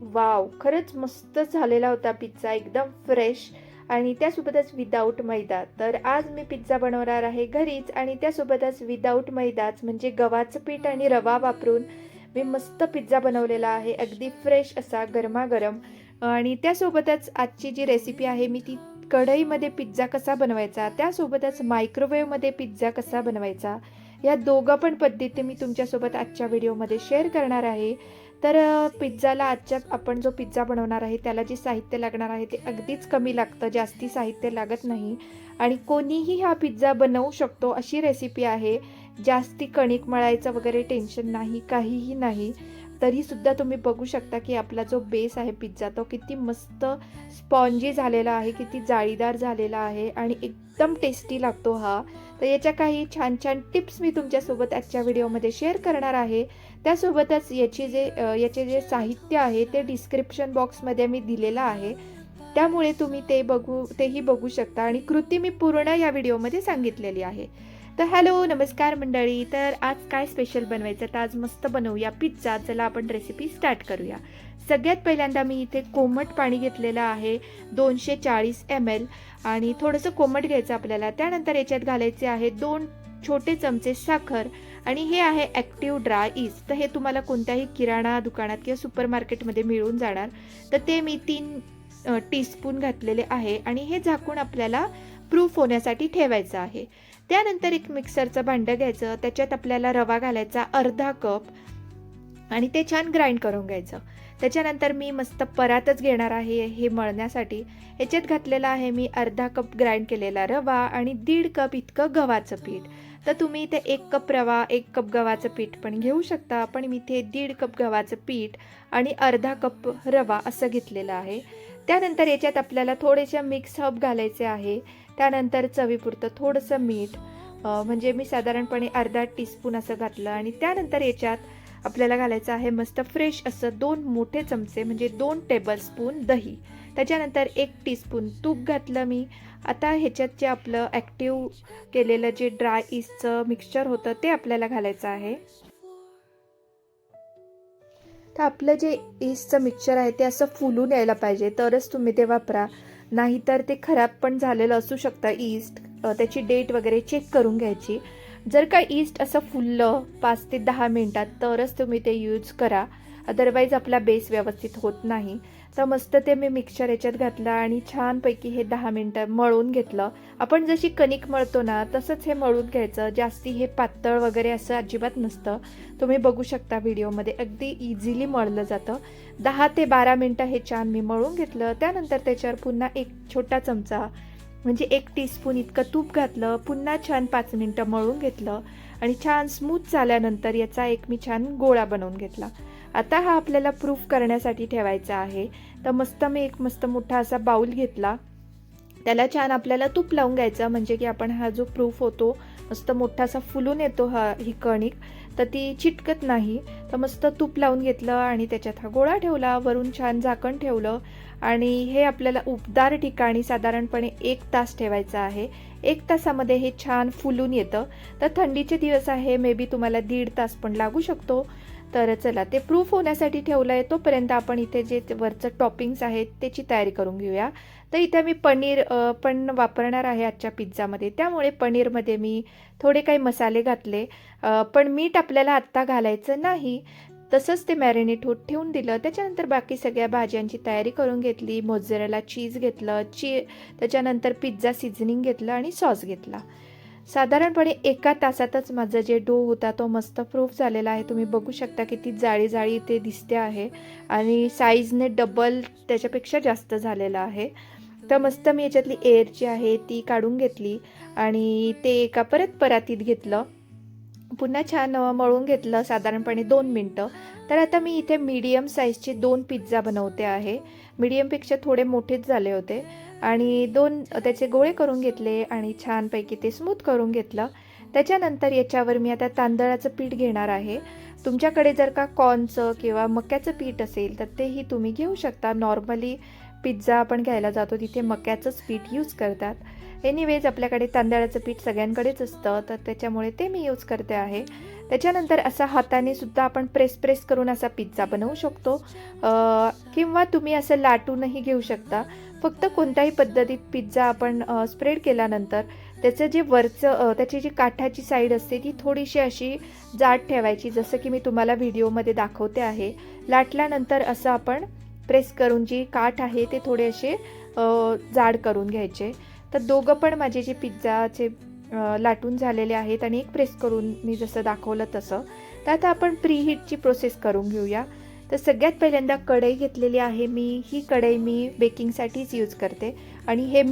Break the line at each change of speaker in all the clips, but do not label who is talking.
Wow, खरंच मस्त झालेला होता पिझ्झा, एकदम फ्रेश आणि त्यासोबतच विदाऊट मैदा. तर आज मी पिझ्झा बनवणार आहे घरीच आणि त्यासोबतच विदाऊट मैदाच म्हणजे गव्हाचं पीठ आणि रवा वापरून मी मस्त पिझ्झा बनवलेला आहे, अगदी फ्रेश असा गरमागरम. आणि त्यासोबतच आजची जी रेसिपी आहे मी ती कढईमध्ये पिझ्झा कसा बनवायचा, त्यासोबतच मायक्रोवेव्हमध्ये पिझ्झा कसा बनवायचा, या दोघं पण पद्धती मी तुमच्यासोबत आजच्या व्हिडिओमध्ये शेअर करणार आहे. तर पिझ्झाला आजच्या आपण जो पिझ्झा बनवणार आहे त्याला जे साहित्य लागणार आहे ते अगदीच कमी लागतं, जास्ती साहित्य लागत नाही आणि कोणीही हा पिझ्झा बनवू शकतो अशी रेसिपी आहे. जास्ती कणिक मळायचं वगैरे टेन्शन नाही, काहीही नाही. तरीसुद्धा तुम्ही बघू शकता की आपला जो बेस आहे पिझ्झा तो किती मस्त स्पॉन्जी झालेला आहे, किती जाळीदार झालेला आहे आणि एकदम टेस्टी लागतो हा. तर याच्या काही छान छान टिप्स मी तुमच्यासोबत आजच्या व्हिडिओमध्ये शेअर करणार आहे. त्यासोबतच याचे जे साहित्य आहे ते डिस्क्रिप्शन बॉक्समध्ये मी दिलेलं आहे, त्यामुळे तुम्ही तेही बघू शकता आणि कृती मी पूर्ण या व्हिडिओमध्ये सांगितलेली आहे. तर हॅलो नमस्कार मंडळी. तर आज काय स्पेशल बनवायचं, तर आज मस्त बनवूया पिझ्झा. चला आपण रेसिपी स्टार्ट करूया. सगळ्यात पहिल्यांदा मी इथे कोमट पाणी घेतलेलं आहे 240 ml आणि थोडंसं कोमट घ्यायचं आपल्याला. त्यानंतर याच्यात घालायचे आहे 2 छोटे चमचे साखर आणि हे आहे ॲक्टिव्ह ड्राय ईस्ट. तर हे तुम्हाला कोणत्याही किराणा दुकानात किंवा सुपर मार्केटमध्ये मिळून जाणार. तर ते मी 3 टीस्पून घातलेले आहे आणि हे झाकून आपल्याला प्रूफ होण्यासाठी ठेवायचं आहे. त्यानंतर एक मिक्सरचं भांडं घ्यायचं, त्याच्यात आपल्याला रवा घालायचा अर्धा कप आणि ते छान ग्राइंड करून घ्यायचं. त्याच्यानंतर मी मस्त परातच घेणार आहे हे मळण्यासाठी. याच्यात घातलेला आहे मी अर्धा कप ग्राइंड केलेला रवा आणि 1.5 कप इतकं गव्हाचं पीठ. तर तुम्ही इथे 1 कप रवा 1 कप गव्हाचं पीठ पण घेऊ शकता, पण मी इथे 1.5 कप गव्हाचं पीठ आणि अर्धा कप रवा असं घेतलेलं आहे. त्यानंतर याच्यात आपल्याला थोडेसे मिक्स हर्ब घालायचे आहे. त्यानंतर चवीपुरतं थोडंसं मीठ, म्हणजे मी साधारणपणे अर्धा टीस्पून असं घातलं आणि त्यानंतर याच्यात आपल्याला घालायचं आहे मस्त फ्रेश असं 2 मोठे चमचे म्हणजे 2 टेबलस्पून दही. त्याच्यानंतर 1 टीस्पून तूप घातलं मी. आता ह्याच्यात जे आपलं ॲक्टिव्ह केलेलं जे ड्राय ईस्टचं मिक्सचर होतं ते आपल्याला घालायचं आहे. तर आपलं जे ईस्टचं मिक्सचर आहे ते असं फुलून यायला पाहिजे, तरच तुम्ही ते वापरा. नाहीतर ते खराब पण झालेलं असू शकतं ईस्ट. त्याची डेट वगैरे चेक करून घ्यायची. जर का ईस्ट असं फुललं 5 ते 10 मिनटात तरच तुम्ही ते यूज करा, अदरवाईज आपला बेस व्यवस्थित होत नाही. तर मस्त ते मी मिक्सचर याच्यात घातलं आणि छानपैकी हे 10 मिनटं मळून घेतलं. आपण जशी कणिक मळतो ना तसंच हे मळून घ्यायचं. जास्ती हे पातळ वगैरे असं अजिबात नसतं. तुम्ही बघू शकता व्हिडिओमध्ये अगदी इझिली मळलं जातं. 10 ते 12 मिनटं हे छान मी मळून घेतलं. त्यानंतर त्याच्यावर पुन्हा 1 छोटा चमचा म्हणजे 1 टीस्पून इतकं तूप घातलं. पुन्हा छान 5 मिनटं मळून घेतलं आणि छान स्मूथ झाल्यानंतर याचा एक मी छान गोळा बनवून घेतला. आता हा आपल्याला प्रूफ करण्यासाठी ठेवायचा आहे. तर एक मस्त मोठा असा बाउल घेतला. त्याला छान आपल्याला तूप लावून घ्यायचं, म्हणजे की आपण हा जो प्रूफ होतो मस्त मोठा असा फुलून येतो ही कणिक, तर ती चिटकत नाही. तर मस्त तूप लावून घेतलं आणि त्याच्यात हा गोळा ठेवला, वरून छान झाकण ठेवलं आणि हे आपल्याला उबदार ठिकाणी साधारणपणे 1 तास ठेवायचं आहे. 1 तासामध्ये हे छान फुलून येतं. तर थंडीचे दिवस आहे, मे बी तुम्हाला 1.5 तास पण लागू शकतो. तर चला ते प्रूफ होण्यासाठी ठेवलं आहे, तोपर्यंत आपण इथे जे वरचं टॉपिंग्स आहेत त्याची तयारी करून घेऊया. तर इथे मी पनीर पण वापरणार आहे आजच्या पिझ्झामध्ये, त्यामुळे पनीरमध्ये मी थोडे काही मसाले घातले. पण मीठ आपल्याला आत्ता घालायचं नाही, तसंच ते मॅरिनेट होत ठेवून दिलं. त्याच्यानंतर बाकी सगळ्या भाज्यांची तयारी करून घेतली. मोझरेला चीज घेतलं, त्याच्यानंतर पिझ्झा सीझनिंग घेतलं आणि सॉस घेतला. साधारणपणे 1 तासातच माझं जे डो होता तो मस्त प्रूफ झालेला आहे. तुम्ही बघू शकता किती जाळी जाळी ते दिसते आहे आणि साईजने डबल त्याच्यापेक्षा जास्त झालेलं आहे. तर मस्त मी याच्यातली एअर जी आहे ती काढून घेतली आणि ते एका परत परातीत घेतलं. पुन्हा छान मळून घेतलं साधारणपणे 2 मिनटं. तर आता मी इथे मीडियम साईजचे 2 पिझ्झा बनवते आहे. मीडियमपेक्षा थोडे मोठेच झाले होते आणि 2 त्याचे गोळे करून घेतले आणि छानपैकी ते स्मूथ करून घेतलं. त्याच्यानंतर याच्यावर मी आता तांदळाचं पीठ घेणार आहे. तुमच्याकडे जर का कॉर्नचं किंवा मक्याचं पीठ असेल तर तेही तुम्ही घेऊ शकता. नॉर्मली पिझ्झा आपण घ्यायला जातो तिथे मक्याचंच पीठ यूज करतात. एनिवेज आपल्याकडे तांदळाचं पीठ सगळ्यांकडेच असतं, तर त्याच्यामुळे ते मी यूज करते आहे. त्याच्यानंतर असा हाताने सुद्धा आपण प्रेस करून असा पिझ्झा बनवू शकतो, किंवा तुम्ही असं लाटूनही घेऊ शकता. फक्त कोणत्याही पद्धतीत पिझ्झा आपण स्प्रेड केल्यानंतर त्याचं जे वरचं त्याची जी काठाची साईड असते ती थोडीशी अशी जाड ठेवायची, जसं की मी तुम्हाला व्हिडिओमध्ये दाखवते आहे. लाटल्यानंतर असं आपण प्रेस करून जी काठ आहे ते थोडे असे जाड करून घ्यायचे. तर दोघं पण माझे जे पिझ्झाचे लाटून झालेले आहेत आणि एक प्रेस करून मी जसं दाखवलं तसं. तर आता आपण प्रीहीटची प्रोसेस करून घेऊया. तर सगळ्यात पहिल्यांदा कढई घेतलेली आहे मी. ही कढई मी बेकिंगसाठीच यूज करते. आणि हे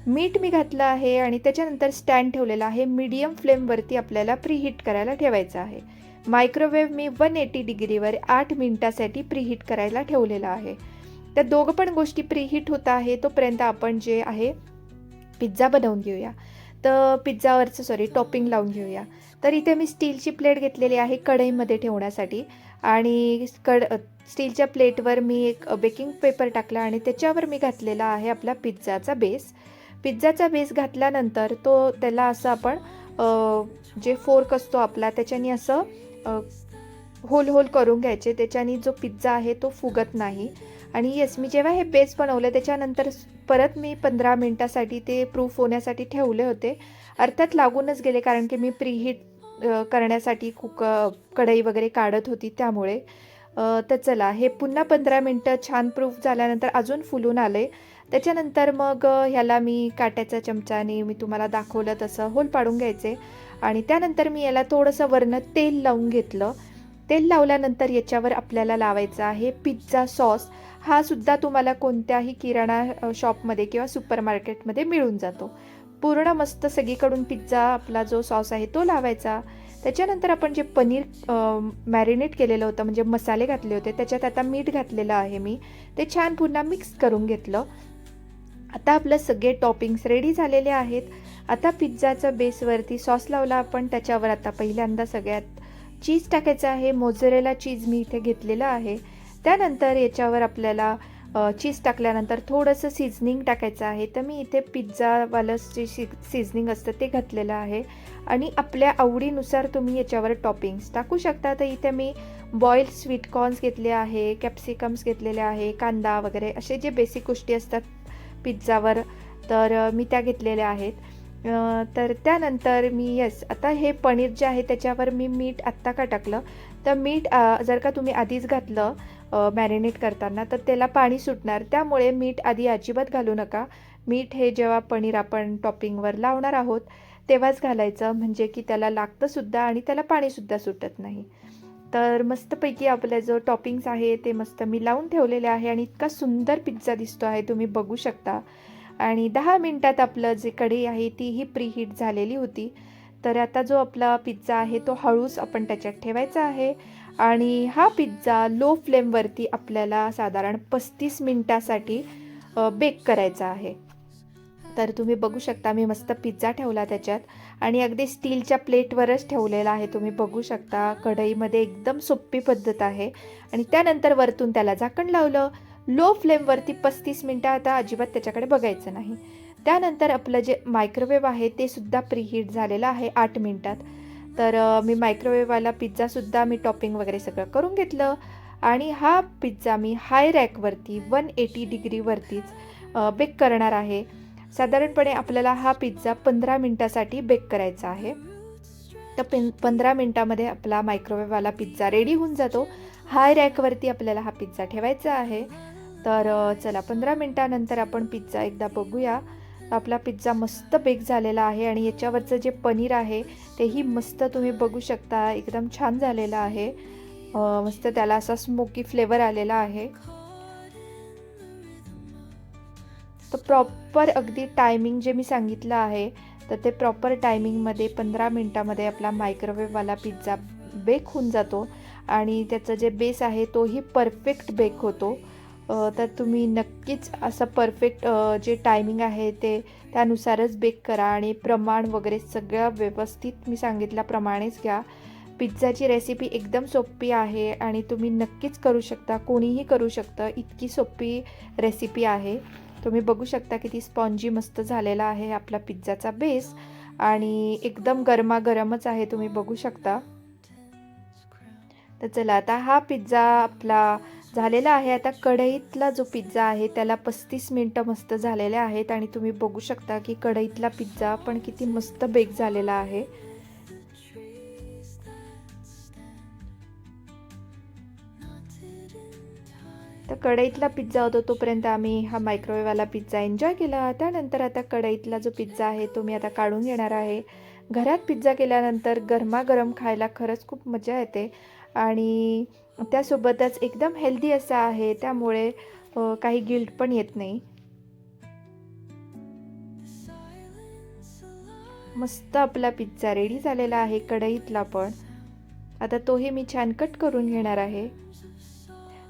मीठ मी घातलं आहे आणि त्याच्यानंतर स्टँड ठेवलेला आहे. मीडियम फ्लेमवरती आपल्याला प्रीहीट करायला ठेवायचं आहे. मायक्रोवेव्ह मी 180 डिग्रीवर 8 मिनिटासाठी प्रीहीट करायला ठेवलेला आहे. त्या दोघं पण गोष्टी प्रीहीट होत आहे तोपर्यंत आपण जे आहे पिझ्झा बनवून घेऊया. तर पिझ्झावरचं टॉपिंग लावून घेऊया. तर इथे मी स्टीलची प्लेट घेतलेली आहे कढईमध्ये ठेवण्यासाठी. आणि स्टीलच्या प्लेटवर मी एक बेकिंग पेपर टाकला आणि त्याच्यावर मी घातलेला आहे आपला पिझ्झाचा बेस घातल्यानंतर त्याला असं आपण जे फोर्क असतो आपला त्याच्याने असं होल करून घ्यायचे. त्याच्याने जो पिझ्झा आहे तो फुगत नाही. आणि येस, मी जेव्हा हे बेस बनवलं त्याच्यानंतर परत मी 15 मिनटासाठी ते प्रूफ होण्यासाठी ठेवले होते. अर्थात लागूनच गेले, कारण की मी प्रीहीट करण्यासाठी कढई वगैरे काढत होती त्यामुळे. तर चला, हे पुन्हा 15 मिनटं छान प्रूफ झाल्यानंतर अजून फुलून आले. त्याच्यानंतर मग ह्याला मी काट्याच्या चमच्याने मी तुम्हाला दाखवलं तसं होल पाडून घ्यायचे. आणि त्यानंतर मी याला थोडंसं वरनं तेल लावून घेतलं. तेल लावल्यानंतर याच्यावर आपल्याला लावायचा आहे पिझ्झा सॉस. हा सुद्धा तुम्हाला कोणत्याही किराणा शॉपमध्ये किंवा सुपरमार्केटमध्ये मिळून जातो. पूर्ण मस्त सगळीकडून पिझ्झा आपला जो सॉस आहे तो लावायचा. त्याच्यानंतर आपण जे पनीर मॅरिनेट केलेलं होतं, म्हणजे मसाले घातले होते, त्याच्यात आता मीठ घातलेलं आहे मी. ते छान पुन्हा मिक्स करून घेतलं. आता आपलं सगळे टॉपिंग्स रेडी झालेले आहेत. आता पिझ्झाच्या बेसवरती सॉस लावला आपण. त्याच्यावर आता पहिल्यांदा सगळ्यात चीज टाकायचं आहे. मोझरेला चीज मी इथे घेतलेलं आहे. त्यानंतर याच्यावर आपल्याला चीज टाकल्यानंतर थोडंसं सीझनिंग टाकायचं आहे. तर मी इथे पिझ्झावालं जे सीझनिंग असतं ते घातलेलं आहे. आणि आपल्या आवडीनुसार तुम्ही याच्यावर टॉपिंग्स टाकू शकता. तर इथे मी बॉइल्ड स्वीटकॉर्न्स घेतले आहे, कॅप्सिकम्स घेतलेले आहे, कांदा वगैरे असे जे बेसिक गोष्टी असतात पिझ्झावर, तर मी त्या घेतलेल्या आहेत. तर त्यानंतर मी आता हे पनीर जे आहे त्याच्यावर मी मीठ आत्ता का टाकलं, तर मीठ जर का तुम्ही आधीच घातलं मॅरिनेट करताना तर त्याला पाणी सुटणार. त्यामुळे मीठ आधी अजिबात घालू नका. मीठ हे जेव्हा पनीर आपण टॉपिंगवर लावणार आहोत तेव्हाच घालायचं, म्हणजे की त्याला लागतंसुद्धा आणि त्याला पाणीसुद्धा सुटत नाही. तर मस्तपैकी आपला जो टॉपिंग्स आहे ते मस्त मी लावून ठेवलेले आहे आणि इतका सुंदर पिझ्झा दिसतो आहे, तुम्ही बघू शकता. आणि 10 मिनटात आपलं जे कढई आहे तीही प्रीहीट झालेली होती. तर आता जो आपला पिझ्झा आहे तो हळूच आपण त्याच्यात ठेवायचा आहे. आणि हा पिझ्झा लो फ्लेमवरती आपल्याला साधारण 35 मिनटासाठी बेक करायचा आहे. तर तुम्ही बघू शकता मी मस्त पिझ्झा ठेवला त्याच्यात आणि अगदी स्टीलच्या प्लेटवरच ठेवलेला आहे. तुम्ही बघू शकता कढईमध्ये एकदम सोपी पद्धत आहे. आणि त्यानंतर वरतून त्याला झाकण लावलं लो फ्लेमवरती 35 मिनटं. आता अजिबात त्याच्याकडे बघायचं नाही. त्यानंतर आपलं जे मायक्रोवेव्ह आहे ते सुद्धा प्रीहीट झालेलं आहे 8 मिनटात. तर मी मायक्रोवेव्हवाला पिझ्झासुद्धा मी टॉपिंग वगैरे सगळं करून घेतलं. आणि हा पिझ्झा मी हाय रॅकवरती 180 डिग्रीवरतीच बेक करणार आहे. साधारणपणे आपल्याला हा पिझ्झा 15 मिनटासाठी बेक करायचा आहे. तर 15 मिनटामध्ये आपला मायक्रोवेव्हवाला पिझ्झा रेडी होऊन जातो. हाय रॅकवरती आपल्याला हा पिझ्झा ठेवायचा आहे. तर चला 15 मिनटानंतर आपण पिझ्झा एकदा बघूया. आपला पिझ्झा मस्त बेक झालेला आहे आणि याच्यावरचं जे पनीर आहे तेही मस्त तुम्ही बघू शकता एकदम छान झालेलं आहे. मस्त त्याला असा स्मोकी फ्लेवर आलेला आहे. तर प्रॉपर अगदी टायमिंग जे मी सांगितलं आहे तर ते प्रॉपर टायमिंगमध्ये 15 मिनटामध्ये आपला मायक्रोवेव्हवाला पिझ्झा बेक होऊन जातो. आणि त्याचं जे बेस आहे तोही परफेक्ट बेक होतो. तर तुम्ही नक्कीच असं परफेक्ट जे टायमिंग आहे ते त्यानुसारच बेक करा. आणि प्रमाण वगैरे सगळं व्यवस्थित मी सांगितल्याप्रमाणेच घ्या. पिझ्झाची रेसिपी एकदम सोपी आहे आणि तुम्ही नक्कीच करू शकता. कोणीही करू शकतं, इतकी सोपी रेसिपी आहे. तुम्ही बघू शकता किती स्पॉन्जी मस्त झालेला आहे आपला पिझ्झाचा बेस आणि एकदम गरमागरमच आहे, तुम्ही बघू शकता. तर चला आता हा पिझ्झा आपला झालेला आहे. आता कढईतला जो पिझ्झा आहे त्याला 35 मिनटं मस्त झालेले आहेत आणि तुम्ही बघू शकता की कढईतला पिझ्झा पण किती मस्त बेक झालेला आहे. तर कढईतला पिझ्झा होता तोपर्यंत आम्ही हा मायक्रोवेव्हवाला पिझ्झा एन्जॉय केला. त्यानंतर आता कढईतला जो पिझ्झा आहे तो मी आता काढून घेणार आहे. घरात पिझ्झा केल्यानंतर गरमागरम खायला खरंच खूप मजा येते आणि त्यासोबतच एकदम हेल्दी असा आहे, त्यामुळे काही गिल्ट पण येत नाही. मस्त आपला पिझ्झा रेडी झालेला आहे कढईतला पण. आता तोही मी छान कट करून घेणार आहे.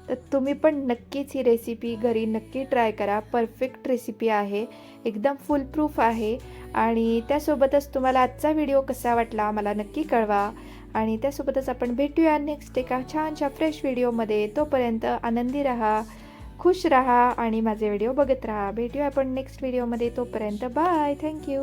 तर तुम्ही पण नक्कीच ही रेसिपी घरी नक्की ट्राय करा. परफेक्ट रेसिपी आहे, एकदम फुल प्रूफ आहे आणि त्यासोबतच तुम्हाला आजचा व्हिडिओ कसा वाटला मला नक्की कळवा आणि त्यासोबतच आपण भेटूया नेक्स्ट एका छानशा फ्रेश व्हिडिओमध्ये. तोपर्यंत आनंदी राहा, खुश राहा आणि माझे व्हिडिओ बघत राहा. भेटूया आपण नेक्स्ट व्हिडिओमध्ये. तोपर्यंत बाय. थँक्यू.